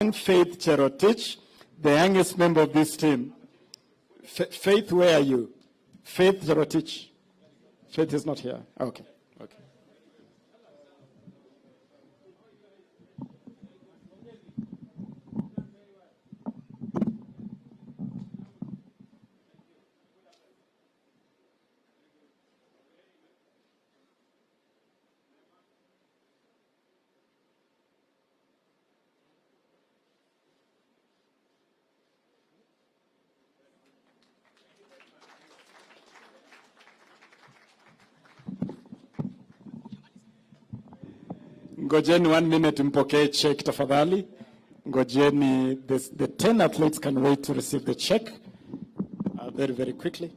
Faith Cherotich, the youngest member of this team. Faith, where are you? Faith Cherotich. Faith is not here. Okay. Okay. Ngojeni 1 minute mpokee check tafadhali. Ngojeni, the 10 athletes can wait to receive the check very, very quickly.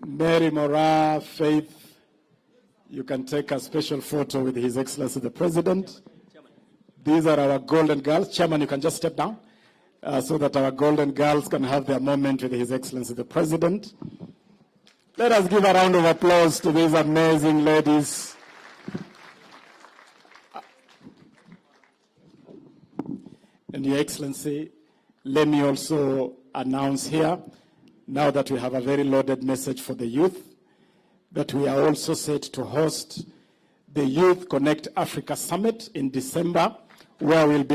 Mary, Moraa, Faith, you can take a special photo with His Excellency the President. These are our golden girls. Chairman, you can just step down so that our golden girls can have their moment with His Excellency the President. Let us give a round of applause to these amazing ladies. And Your Excellency, let me also announce here, now that we have a very loaded message for the youth, that we are also set to host the Youth Connect Africa Summit in December, where we'll be